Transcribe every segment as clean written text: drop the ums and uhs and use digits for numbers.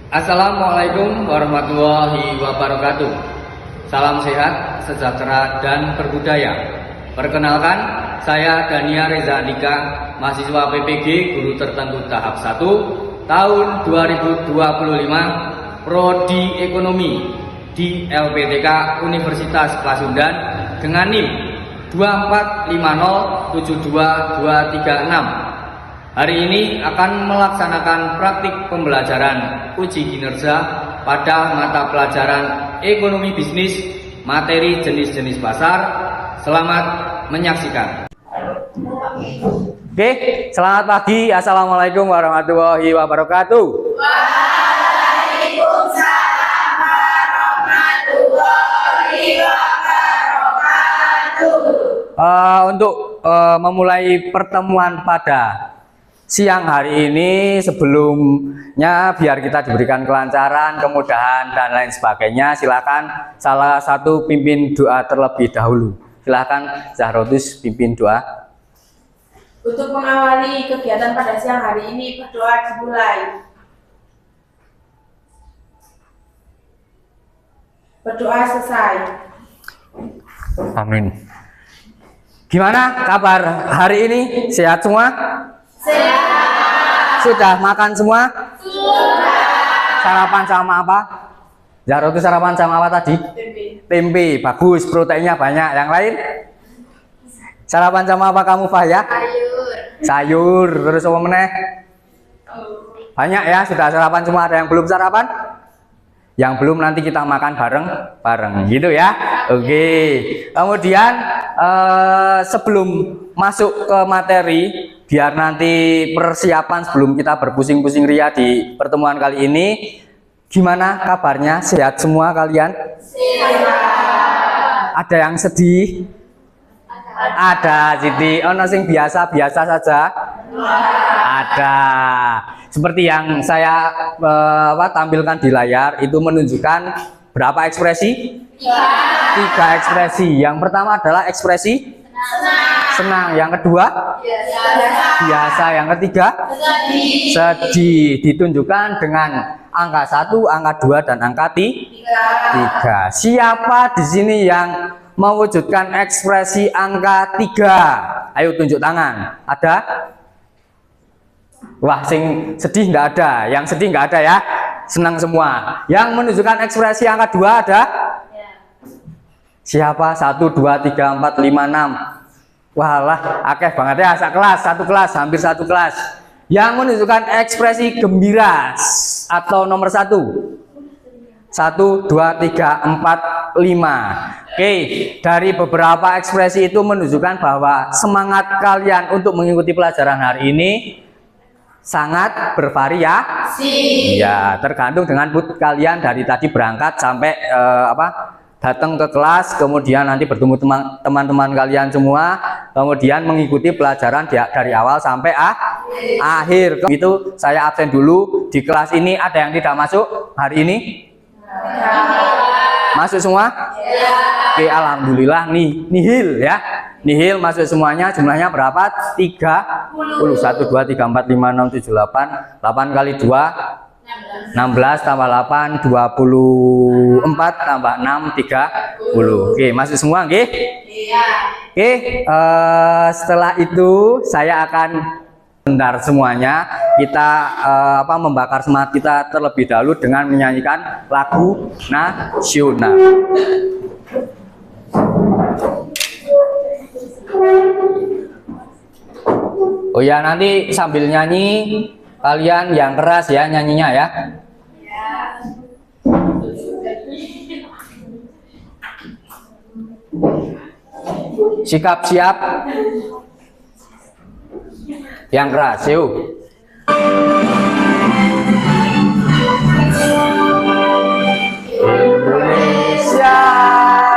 Assalamualaikum warahmatullahi wabarakatuh. Salam sehat, sejahtera, dan berbudaya. Perkenalkan, saya Dania Reza Andika, mahasiswa PPG Guru Tertentu Tahap 1 tahun 2025, Prodi Ekonomi di LPTK Universitas Pasundan dengan NIM 245072236. Hari ini akan melaksanakan praktik pembelajaran uji kinerja pada mata pelajaran ekonomi bisnis, materi jenis-jenis pasar. Selamat menyaksikan. Oke, selamat pagi. Assalamualaikum warahmatullahi wabarakatuh. Waalaikumsalam warahmatullahi wabarakatuh. Untuk memulai pertemuan pada siang hari ini, sebelumnya biar kita diberikan kelancaran, kemudahan, dan lain sebagainya, silakan salah satu pimpin doa terlebih dahulu. Silakan Zahrotus pimpin doa. Untuk mengawali kegiatan pada siang hari ini, berdoa dimulai. Berdoa selesai. Amin. Gimana kabar hari ini? Sehat semua? Sehat. Sudah makan semua? Sudah. Sarapan sama apa? Zahrotus sarapan sama apa tadi? Tempe. Bagus, proteinnya banyak. Yang lain? Sarapan sama apa kamu, Fah, ya? Sayur. Terus apa meneh? Banyak ya, sudah sarapan semua. Ada yang belum sarapan? Yang belum nanti kita makan bareng gitu ya. Oke. Kemudian sebelum masuk ke materi, biar nanti persiapan sebelum kita berpusing-pusing ria di pertemuan kali ini, gimana kabarnya? Sehat semua kalian? Sehat. Ada yang sedih? Ada. Jadi ono sing biasa-biasa saja? Ada. Seperti yang saya tampilkan di layar, itu menunjukkan berapa ekspresi? 3 ekspresi. Yang pertama adalah ekspresi senang. Yang kedua biasa. Yang ketiga sedih. Ditunjukkan dengan angka 1, angka 2, dan angka 3. Siapa di sini yang mewujudkan ekspresi angka 3? Ayo tunjuk tangan. Ada? Wah, sing sedih nggak ada. Yang sedih nggak ada ya. Senang semua. Yang menunjukkan ekspresi angka 2 ada? Siapa? 1, 2, 3, 4, 5, 6. Walah, akeh banget ya, satu kelas, hampir satu kelas. Yang menunjukkan ekspresi gembira atau nomor 1. 1, 2, 3, 4, 5. Oke, dari beberapa ekspresi itu menunjukkan bahwa semangat kalian untuk mengikuti pelajaran hari ini sangat bervariasi. Ya, tergantung dengan mood kalian dari tadi berangkat sampai datang ke kelas, kemudian nanti bertemu teman-teman kalian semua, kemudian mengikuti pelajaran dari awal sampai akhir. Itu saya absen dulu di kelas ini. Ada yang tidak masuk hari ini? Masuk semua? Oke, alhamdulillah nihil ya. Nihil masuk semuanya. Jumlahnya berapa? 30. 1, 2, 3, 4, 5, 6, 7, 8. 8 kali 2 16 tambah 8 24 tambah 6 30. Oke, masuk semua nggih? Iya. Oke, setelah itu saya akan bentar semuanya kita membakar semangat kita terlebih dahulu dengan menyanyikan lagu nasional. Oh ya, nanti sambil nyanyi kalian yang keras ya nyanyinya ya. Sikap siap. Yang keras, yuk. Indonesia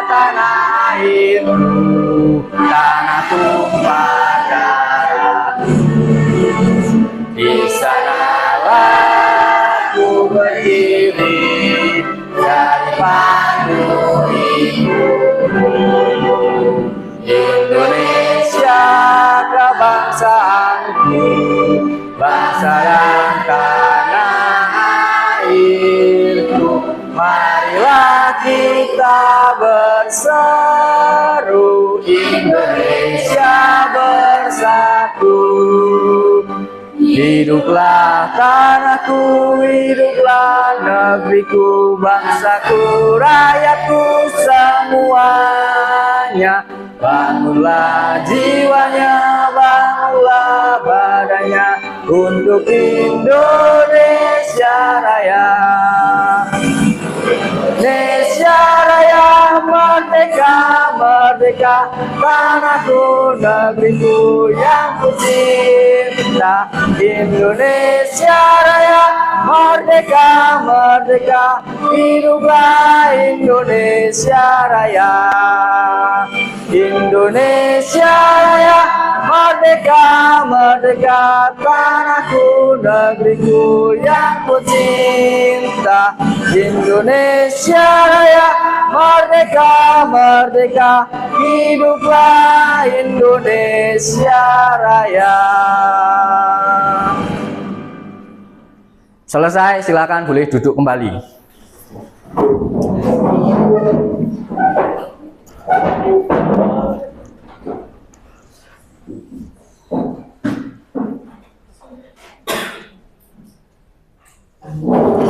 tanah airku, tanah tumpah darahku. Di sanalah ku berdiri dari pandu ibuku. Indonesia kebangsaanku, bangsa dan tanah air. marilah kita berseru, Indonesia bersatu. Hiduplah tanahku, hiduplah negeriku, bangsaku, rakyatku semuanya. Bangunlah jiwanya, bangunlah badannya untuk Indonesia Raya. Indonesia Raya, merdeka, merdeka, tanahku, negeriku yang ku cinta. Indonesia Raya, merdeka, merdeka, hiduplah Indonesia Raya. Indonesia Raya, merdeka, merdeka, tanahku, negeriku yang ku cinta. Indonesia Raya, merdeka, merdeka, hiduplah Indonesia Raya. Selesai, silakan boleh duduk kembali.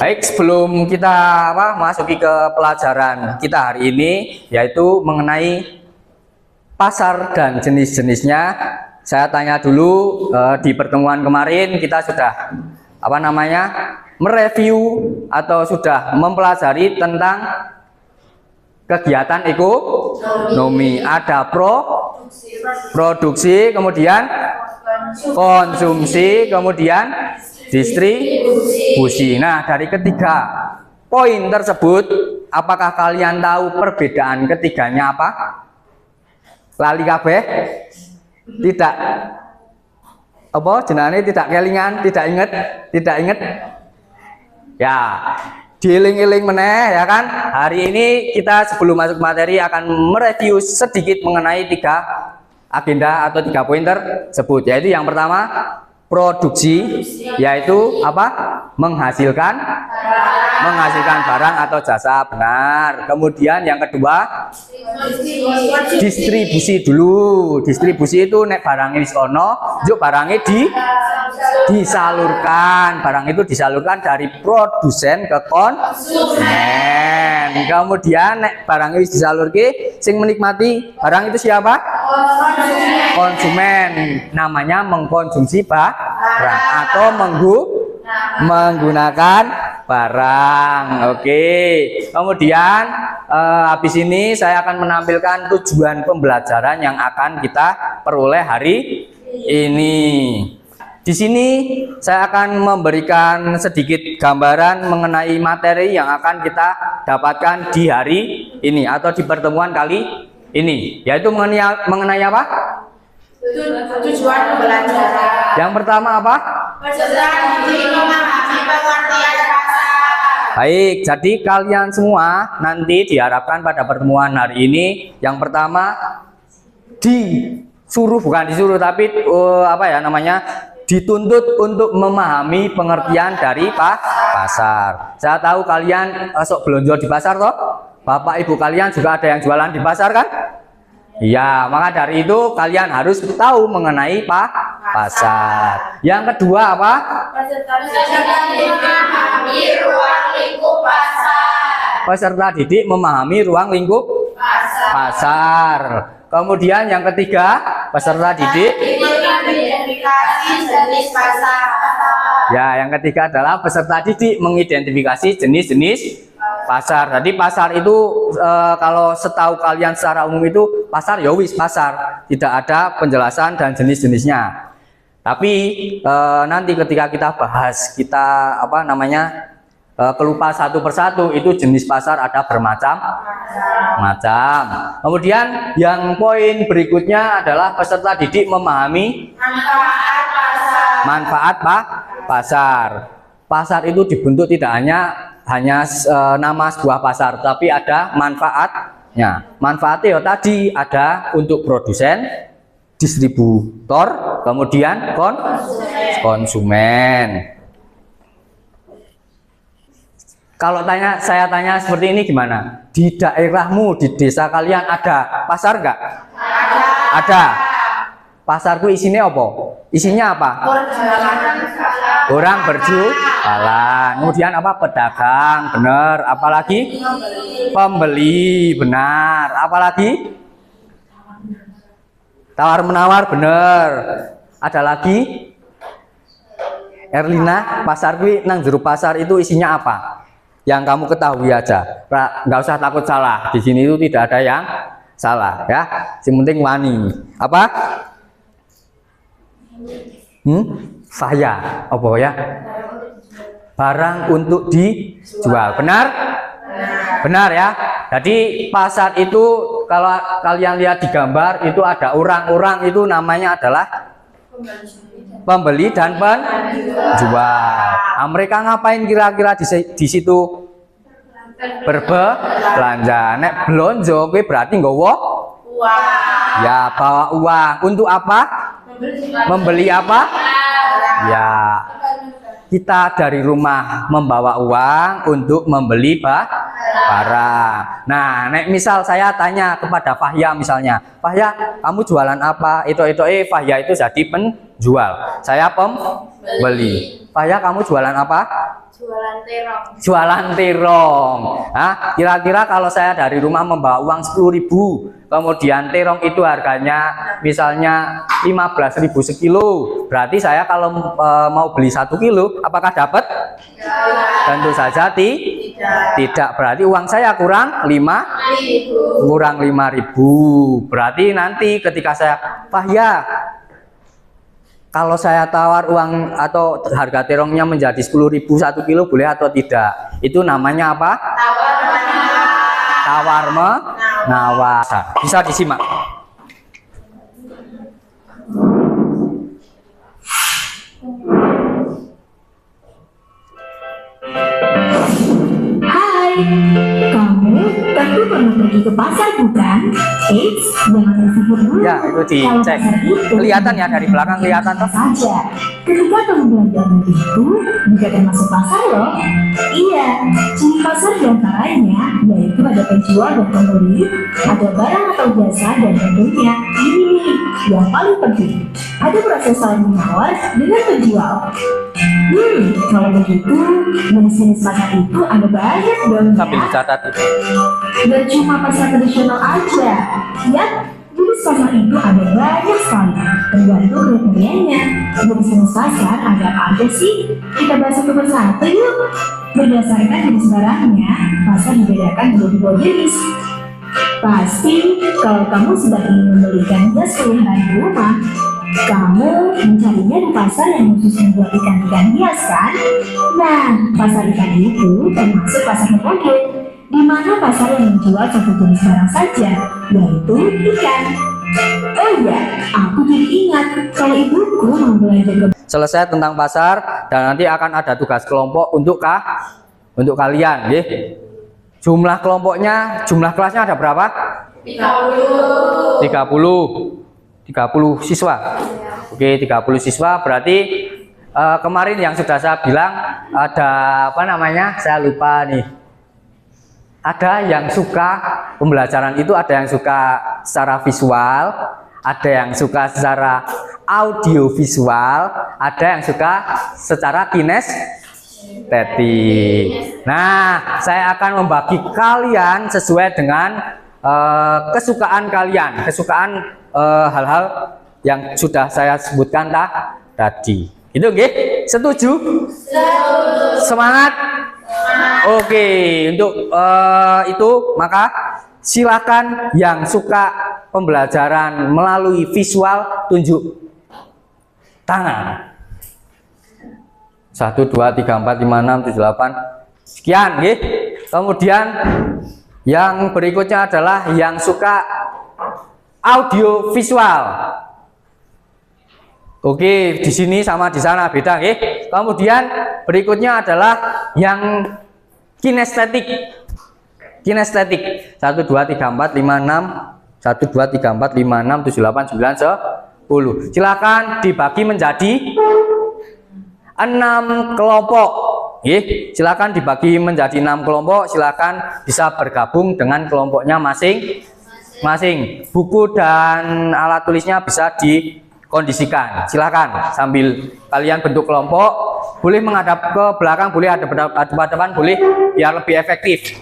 Baik, sebelum kita masuki ke pelajaran kita hari ini, yaitu mengenai pasar dan jenis-jenisnya, saya tanya dulu, di pertemuan kemarin kita sudah mereview atau sudah mempelajari tentang kegiatan ekonomi. Ada produksi, kemudian konsumsi, kemudian distribusi. Nah, dari ketiga poin tersebut, apakah kalian tahu perbedaan ketiganya apa? Lali kabeh? Tidak. Apa jenenge tidak kelingan, tidak inget? Ya, dieling-eling meneh ya kan. Hari ini kita sebelum masuk materi akan mereview sedikit mengenai 3 agenda atau 3 poin tersebut, yaitu yang pertama produksi, yaitu menghasilkan barang atau jasa, benar. Kemudian yang kedua distribusi dulu. Distribusi itu nek barangnya wis ono, juk barangnya disalurkan. Barang itu disalurkan dari produsen ke konsumen. Kemudian nek barangnya wis disalurke, sing menikmati barang itu siapa? Konsumen. Namanya mengkonsumsi barang atau menggunakan barang. Oke. Kemudian habis ini saya akan menampilkan tujuan pembelajaran yang akan kita peroleh hari ini. Di sini saya akan memberikan sedikit gambaran mengenai materi yang akan kita dapatkan di hari ini atau di pertemuan kali ini, yaitu mengenai apa? Tujuan pembelajaran. Yang pertama apa? Peserta didik memahami pengertian pasar. Baik, jadi kalian semua nanti diharapkan pada pertemuan hari ini, yang pertama bukan disuruh tapi dituntut untuk memahami pengertian dari pasar. Saya tahu kalian sok belanja di pasar toh? Bapak ibu kalian juga ada yang jualan di pasar kan? Iya, maka dari itu kalian harus tahu mengenai pasar. Yang kedua apa? Peserta didik memahami ruang lingkup pasar. Peserta didik memahami ruang lingkup pasar. Kemudian yang ketiga, peserta didik mengidentifikasi jenis pasar. Ya, yang ketiga adalah peserta didik mengidentifikasi jenis-jenis pasar. Jadi pasar itu kalau setahu kalian secara umum itu pasar ya wis pasar, tidak ada penjelasan dan jenis-jenisnya. Tapi nanti ketika kita bahas kelupa satu persatu itu jenis pasar ada bermacam-macam. Kemudian yang poin berikutnya adalah peserta didik memahami manfaat pasar. Pasar itu dibentuk tidak hanya nama sebuah pasar, tapi ada manfaatnya. Manfaatnya tadi ada untuk produsen, distributor, kemudian konsumen. Kalau saya tanya seperti ini gimana? Di daerahmu, di desa kalian ada pasar nggak? Ada. Pasarku isinya apa? Isinya apa? Orang berjualan. Kemudian apa? Pedagang, benar. Apalagi? Pembeli, benar. Apalagi? Tawar menawar, benar. Ada lagi? Erlina, pasarku nang jero pasar itu isinya apa? Yang kamu ketahui aja. Nggak usah takut salah. Di sini itu tidak ada yang salah, ya. Yang penting wani. Apa? Fahya, apa ya? Barang untuk dijual. Benar? Benar ya. Jadi pasar itu kalau kalian lihat di gambar itu ada orang-orang, itu namanya adalah pembeli dan penjual. Nah, mereka ngapain kira-kira di situ? Berbelanja. Nek belanja kuwi berarti nggawa uang. Ya, bawa uang. Untuk apa? Membeli apa? Ya, kita dari rumah membawa uang untuk membeli barang. Nah, nek misal saya tanya kepada Fahya misalnya, Fahya, kamu jualan apa? Fahya itu jadi penjual, saya pembeli. Fahya, kamu jualan apa? Jualan terong. Jualan terong. Nah, kira-kira kalau saya dari rumah membawa uang 10.000, kemudian terong itu harganya misalnya 15.000 sekilo, berarti saya kalau mau beli 1 kilo, apakah dapat? Tentu saja tidak. Berarti uang saya kurang 5.000. Berarti nanti ketika saya, Fahya, kalau saya tawar uang atau harga terongnya menjadi 10.000 1 kilo, boleh atau tidak? Itu namanya apa? Tawar menawar. Bisa disimak. Hai, kamu tentu pernah pergi ke pasar bukan? Eits, jangan berpikir dulu. Ya, itu Kalau dicek. pasar itu Kelihatan ya dari belakang, kelihatan toh? saja. Ketika kamu belanja itu juga termasuk pasar loh. Iya, ciri pasar diantaranya yaitu ada penjual dan pembeli, ada barang atau jasa, dan tentunya ini nih yang paling penting, ada proses saling menawar dengan penjual. Kalau begitu, jenis-jenis pasar itu ada banyak dong Sambil ya. dicatat itu. Gak cuma pasar tradisional aja, ya. Jenis pasar itu ada banyak sekali, tergantung kriterianya. Jenis pasar ada apa aja sih? Kita bahas satu persatu yuk. Berdasarkan jenis barangnya, pasar dibedakan menjadi 2 jenis. Pasti kalau kamu sedang ingin membelikan jas peliharaan di rumah, kamu mencarinya di pasar yang khusus menjual ikan-ikan hias kan? Nah, pasar ikan itu termasuk pasar modern, di mana pasar yang menjual satu jenis barang saja, yaitu ikan. Oh iya, aku jadi ingat kalau ibuku mau belanja ke Selesai tentang pasar, dan nanti akan ada tugas kelompok untuk kalian, nggih. Jumlah kelompoknya, jumlah kelasnya ada berapa? 30 siswa. Oke, 30 siswa berarti kemarin yang sudah saya bilang ada apa namanya? Saya lupa nih. Ada yang suka pembelajaran itu, ada yang suka secara visual, ada yang suka secara audio visual, ada yang suka secara kinestetik. Nah, saya akan membagi kalian sesuai dengan kesukaan kalian, hal-hal yang sudah saya sebutkan tadi. Itu nggih? Setuju? Semangat? Oke, untuk itu maka silakan yang suka pembelajaran melalui visual tunjuk tangan. 1 2 3 4 5 6 7 8 sekian nggih. Kemudian yang berikutnya adalah yang suka audio visual. Oke, di sini sama di sana beda nggih. Kemudian berikutnya adalah yang kinestetik. 1 2 3 4 5 6 1 2 3 4 5 6 7 8 9 10. Silakan dibagi menjadi 6 kelompok. Silakan dibagi menjadi 6 kelompok. Silakan bisa bergabung dengan kelompoknya masing-masing. Buku dan alat tulisnya bisa dikondisikan. Silakan sambil kalian bentuk kelompok, boleh menghadap ke belakang, boleh ada depan, boleh, biar lebih efektif.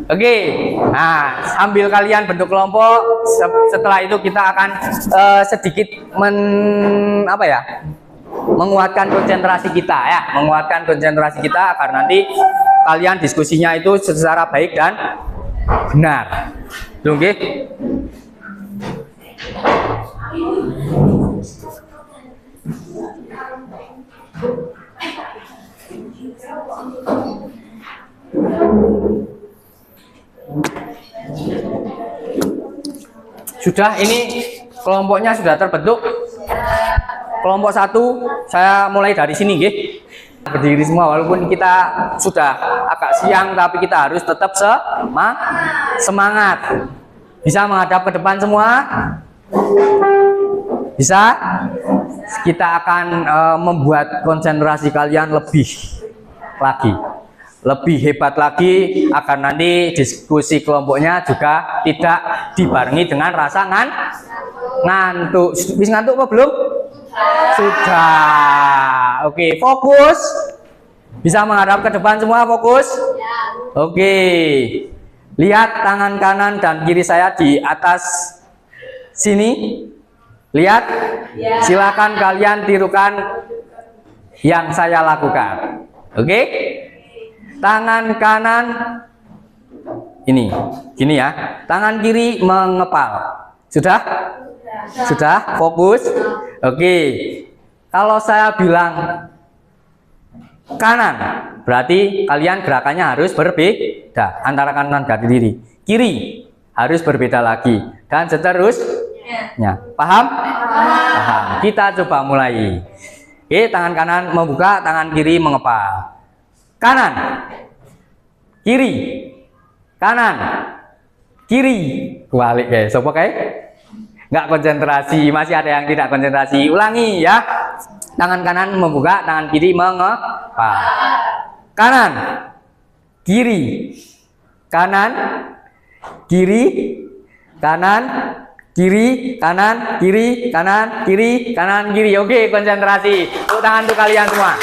Oke, nah sambil kalian bentuk kelompok, setelah itu kita akan sedikit menguatkan konsentrasi kita ya, agar nanti kalian diskusinya itu secara baik dan benar. Oke. Sudah, ini kelompoknya sudah terbentuk. Kelompok 1 saya mulai dari sini, nggih. Berdiri semua, walaupun kita sudah agak siang tapi kita harus tetap semangat. Bisa menghadap ke depan semua? Bisa? Kita akan membuat konsentrasi kalian lebih hebat lagi, agar nanti diskusi kelompoknya juga tidak dibarengi dengan rasa ngantuk. Bisa ngantuk apa belum? Sudah. Oke, fokus. Bisa menghadap ke depan semua, fokus. Oke. Lihat tangan kanan dan kiri saya di atas sini. Lihat. Silakan kalian tirukan yang saya lakukan. Oke? Tangan kanan ini, gini ya. Tangan kiri mengepal. Sudah? Sudah? Fokus? Oke. Kalau saya bilang kanan, berarti kalian gerakannya harus berbeda antara kanan dan kiri. Kiri harus berbeda lagi dan seterusnya. Paham? Paham. Kita coba mulai. Oke, tangan kanan membuka, tangan kiri mengepal. Kanan, kiri, kanan, kiri, balik guys. Sopo kayak nggak konsentrasi, masih ada yang tidak konsentrasi. Ulangi ya. Tangan kanan membuka, tangan kiri mengepal. Kanan, kiri, kanan, kiri, kanan, kiri, kanan, kiri, kanan, kiri, kanan, kiri. Oke, konsentrasi. Tepuk tangan untuk kalian semua.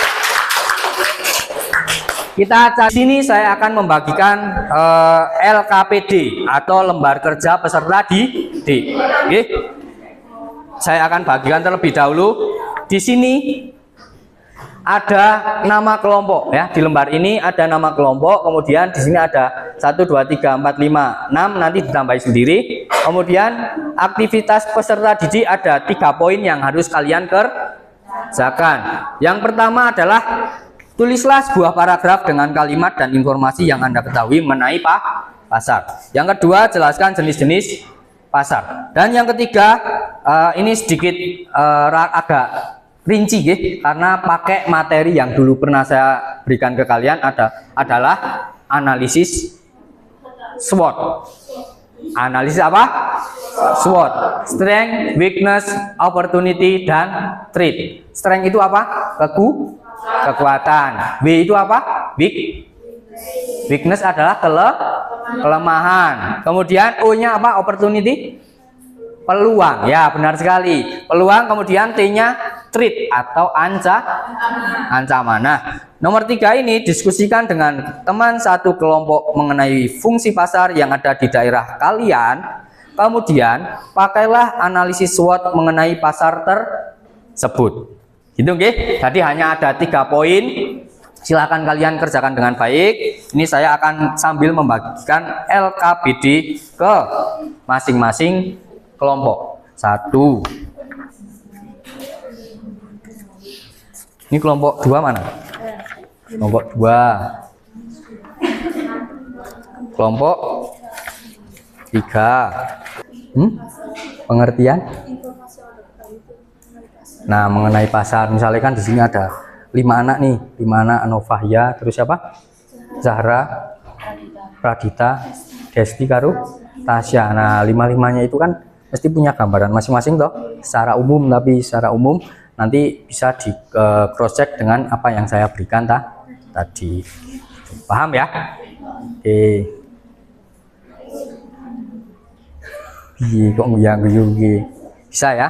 Kita cari sini, saya akan membagikan LKPD atau lembar kerja peserta didik. Oke. Saya akan bagikan terlebih dahulu. Di sini ada nama kelompok ya. Di lembar ini ada nama kelompok, kemudian di sini ada 1 2 3 4 5 6, nanti ditambahi sendiri. Kemudian aktivitas peserta didik ada 3 poin yang harus kalian kerjakan. Yang pertama adalah tulislah sebuah paragraf dengan kalimat dan informasi yang Anda ketahui mengenai pasar. Yang kedua, jelaskan jenis-jenis pasar. Dan yang ketiga, ini sedikit agak rinci ya, karena pakai materi yang dulu pernah saya berikan ke kalian adalah analisis SWOT. Analisis apa? SWOT. Strength, weakness, opportunity, dan threat. Strength itu apa? Kekuatan. W itu apa? Weakness adalah kelemahan. Kemudian O-nya apa? Opportunity? Peluang. Ya, benar sekali. Peluang. Kemudian T-nya threat atau ancaman. Nah, nomor 3 ini diskusikan dengan teman satu kelompok mengenai fungsi pasar yang ada di daerah kalian. Kemudian pakailah analisis SWOT mengenai pasar tersebut. Gitu nggih. Jadi hanya ada 3 poin. Silakan kalian kerjakan dengan baik. Ini saya akan sambil membagikan LKPD ke masing-masing kelompok. 1. Ini kelompok 2 mana? Kelompok 2. Kelompok 3. Pengertian? Nah, mengenai pasar, misalnya kan di sini ada anak nih, 5 anak, Novahya, terus siapa? Zahra, Pradita, Desti, karo Tasya. Nah, 5-5-nya itu kan mesti punya gambaran masing-masing toh, secara umum, tapi secara umum nanti bisa di cross check dengan apa yang saya berikan tadi. Paham ya? Oke. Iya, kok guyu bisa ya?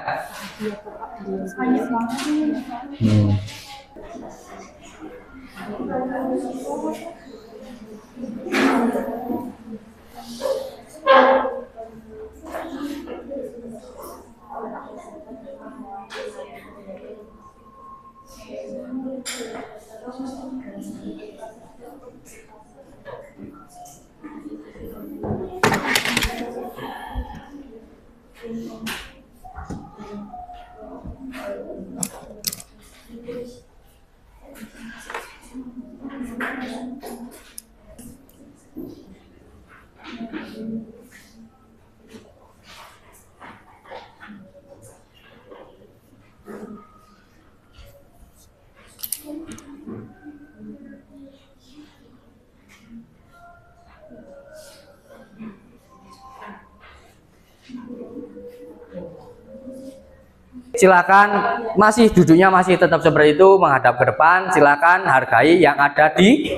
Silakan, masih duduknya masih tetap seperti itu, menghadap ke depan. Silakan hargai yang ada di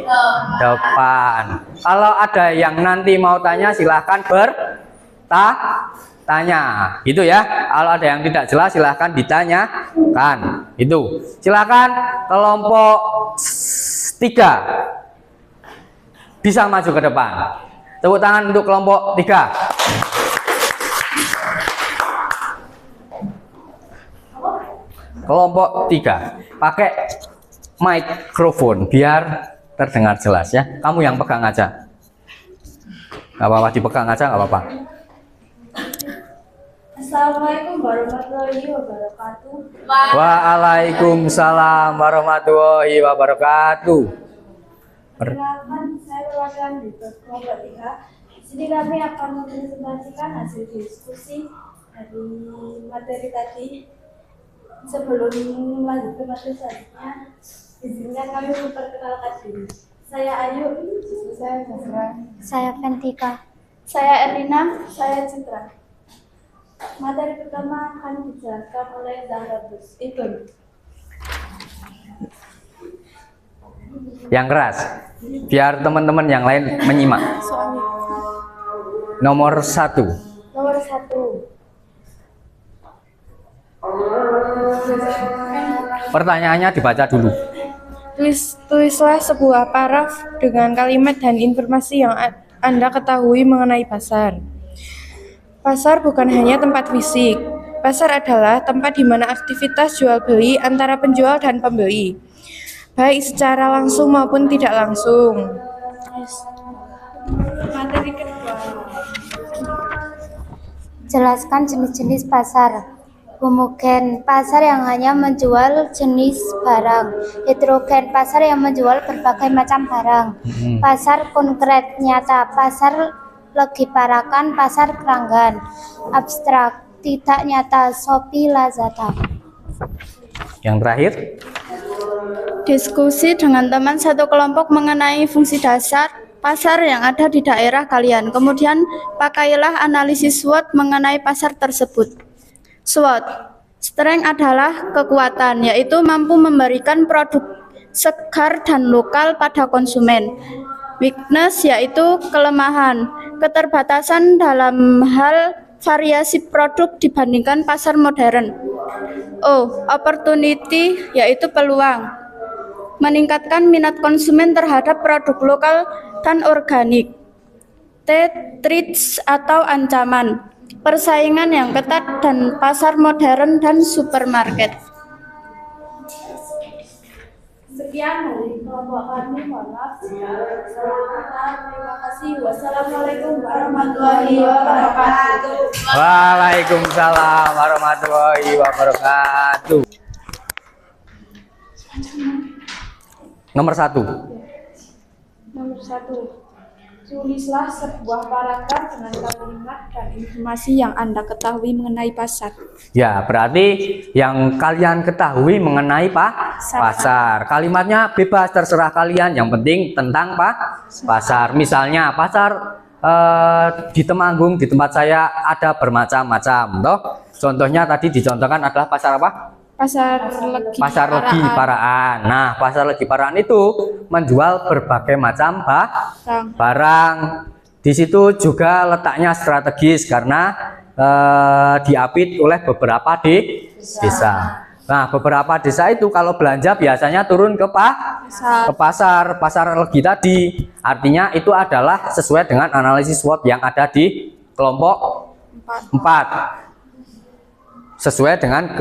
depan. Kalau ada yang nanti mau tanya, silakan bertanya, gitu ya. Kalau ada yang tidak jelas, silakan ditanyakan. Itu. Silakan kelompok 3 bisa maju ke depan. Tepuk tangan untuk kelompok 3. Kelompok 3 pakai mikrofon biar terdengar jelas ya. Kamu yang pegang aja, nggak apa-apa, dipegang aja nggak apa-apa. Assalamualaikum warahmatullahi wabarakatuh. Waalaikumsalam warahmatullahi wabarakatuh. Perkenalkan, saya perwakilan di kelompok 3. Di sini kami akan mempresentasikan hasil diskusi dari materi tadi. Sebelum lanjut ke materi selanjutnya, izinkan kami memperkenalkan diri. Saya Ayu, saya Zahra, Saya Ventika. saya Erlina, saya Citra. Materi pertama akan dijelaskan oleh Zahra Ibn. Yang keras biar teman-teman yang lain menyimak. Nomor 1. Nomor 1. Pertanyaannya dibaca dulu. Tulislah sebuah paraf dengan kalimat dan informasi yang Anda ketahui mengenai pasar. Pasar bukan hanya tempat fisik. Pasar adalah tempat di mana aktivitas jual beli antara penjual dan pembeli, baik secara langsung maupun tidak langsung. Materi kedua. Jelaskan jenis-jenis pasar. Homogen, pasar yang hanya menjual jenis barang. Heterogen, pasar yang menjual berbagai macam barang. Pasar konkret, nyata, pasar lagi parakan, pasar keranggan. Abstrak, tidak nyata, Shopee, Lazada. Yang terakhir, Diskusi dengan teman satu kelompok mengenai fungsi dasar pasar yang ada di daerah kalian. Kemudian pakailah analisis SWOT mengenai pasar tersebut. SWOT, strength adalah kekuatan, yaitu mampu memberikan produk segar dan lokal pada konsumen. Weakness yaitu kelemahan, keterbatasan dalam hal variasi produk dibandingkan pasar modern. O, opportunity yaitu peluang, meningkatkan minat konsumen terhadap produk lokal dan organik. T, threats atau ancaman, persaingan yang ketat dan pasar modern dan supermarket. Sekian dari kelompok kami, mohon maaf. Terima kasih. Wassalamualaikum warahmatullahi wabarakatuh. waalaikumsalam warahmatullahi wabarakatuh. Nomor 1. Nomor 1. Tulislah sebuah paragraf dengan kalimat dan informasi yang Anda ketahui mengenai pasar. Ya, berarti yang kalian ketahui mengenai pasar. Kalimatnya bebas, terserah kalian. Yang penting tentang pasar. Misalnya pasar di Temanggung, di tempat saya ada bermacam-macam. Toh, contohnya tadi dicontohkan adalah pasar apa? Pasar Legi Paraan. Nah, pasar Legi Paraan itu menjual berbagai macam barang. Di situ juga letaknya strategis karena diapit oleh beberapa desa. Nah, beberapa desa itu kalau belanja biasanya turun ke pasar Legi tadi. Artinya itu adalah sesuai dengan analisis SWOT yang ada di kelompok 4. Sesuai dengan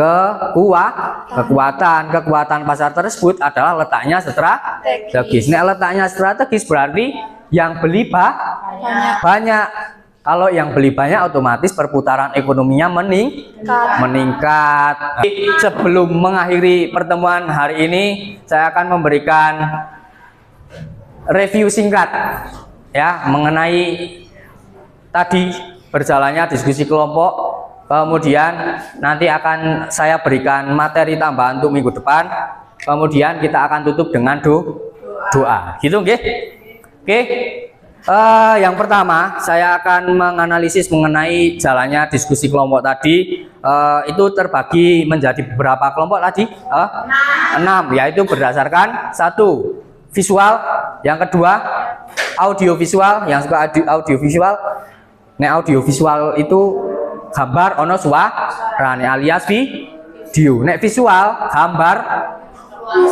kekuatan pasar tersebut adalah letaknya strategis. Nah, letaknya strategis berarti yang beli banyak. Kalau yang beli banyak otomatis perputaran ekonominya meningkat. Sebelum mengakhiri pertemuan hari ini, saya akan memberikan review singkat ya mengenai tadi berjalannya diskusi kelompok. Kemudian nanti akan saya berikan materi tambahan untuk minggu depan. Kemudian kita akan tutup dengan doa. Gitu nggih? Oke. Yang pertama saya akan menganalisis mengenai jalannya diskusi kelompok tadi. Itu terbagi menjadi beberapa kelompok tadi? 6, yaitu berdasarkan 1 visual, yang kedua audio visual, yang suka audio visual. Nah, audio visual itu gambar ono suara alias video. Nek visual gambar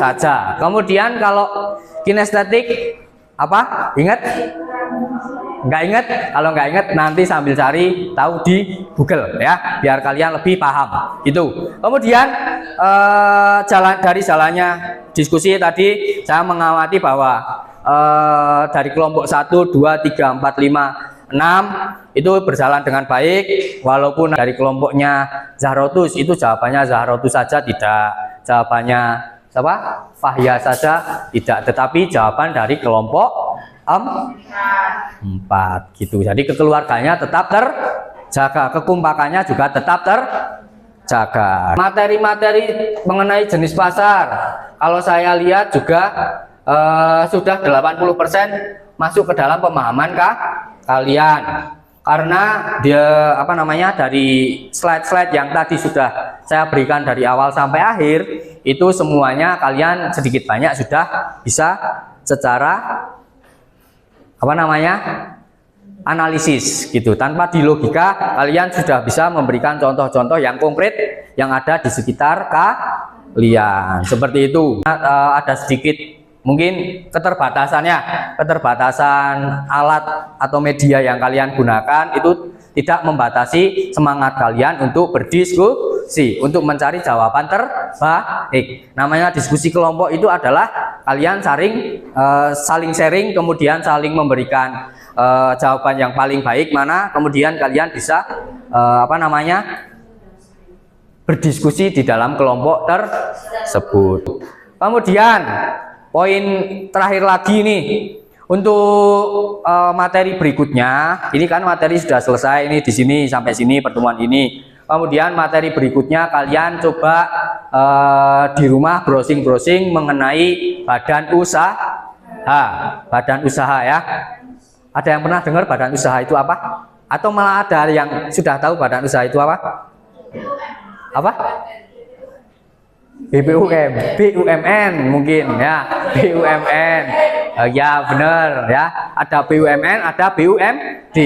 saja. Kemudian kalau kinestetik apa? Ingat? Nggak ingat? Kalau nggak ingat nanti sambil cari tahu di Google ya, biar kalian lebih paham. Itu. Kemudian jalannya diskusi tadi saya mengamati bahwa dari kelompok 1, 2, 3, 4, 5, 6 itu berjalan dengan baik, walaupun dari kelompoknya Zahrotus itu jawabannya Zahrotus saja tidak, jawabannya siapa? Fahya saja tidak, tetapi jawaban dari kelompok 4 gitu. Jadi kekeluarganya tetap terjaga, kekompakannya juga tetap terjaga. Materi-materi mengenai jenis pasar kalau saya lihat juga sudah 80% masuk ke dalam pemahaman kalian, karena dia dari slide-slide yang tadi sudah saya berikan dari awal sampai akhir itu semuanya kalian sedikit banyak sudah bisa secara analisis gitu, tanpa di logika kalian sudah bisa memberikan contoh-contoh yang konkret yang ada di sekitar kalian seperti itu. Ada sedikit mungkin keterbatasan alat atau media yang kalian gunakan itu tidak membatasi semangat kalian untuk berdiskusi, untuk mencari jawaban terbaik. Namanya diskusi kelompok itu adalah kalian saling sharing, kemudian saling memberikan jawaban yang paling baik mana, kemudian kalian bisa berdiskusi di dalam kelompok tersebut. Kemudian poin terakhir lagi nih untuk materi berikutnya. Ini kan materi sudah selesai ini di sini sampai sini pertemuan ini. Kemudian materi berikutnya kalian coba di rumah browsing-browsing mengenai badan usaha ya. Ada yang pernah dengar badan usaha itu apa? Atau malah ada yang sudah tahu badan usaha itu apa? BUMN mungkin ya, BUMN ya benar ya, ada BUMN, ada BUMD.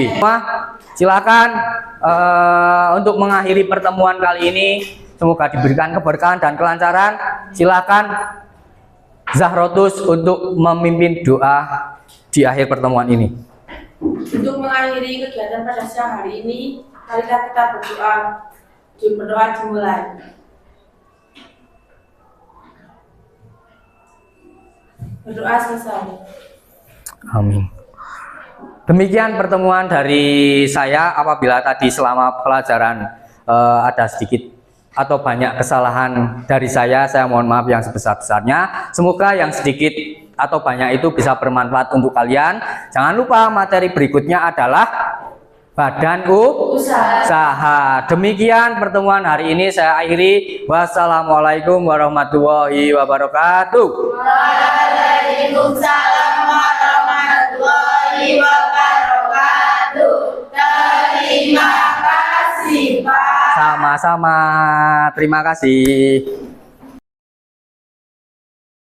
Silakan untuk mengakhiri pertemuan kali ini, semoga diberikan keberkahan dan kelancaran. Silakan Zahrotus untuk memimpin doa di akhir pertemuan ini. Untuk mengakhiri kegiatan pada siang hari ini, marilah kita berdoa dimulai. Berdoa selesai. Amin. Demikian pertemuan dari saya. Apabila tadi selama pelajaran ada sedikit atau banyak kesalahan dari saya mohon maaf yang sebesar-besarnya. Semoga yang sedikit atau banyak itu bisa bermanfaat untuk kalian. Jangan lupa materi berikutnya adalah badan usaha. Demikian pertemuan hari ini saya akhiri. Wassalamualaikum warahmatullahi wabarakatuh. Waalaikumsalam warahmatullahi wabarakatuh. Terima kasih, Pak. Sama-sama. Terima kasih.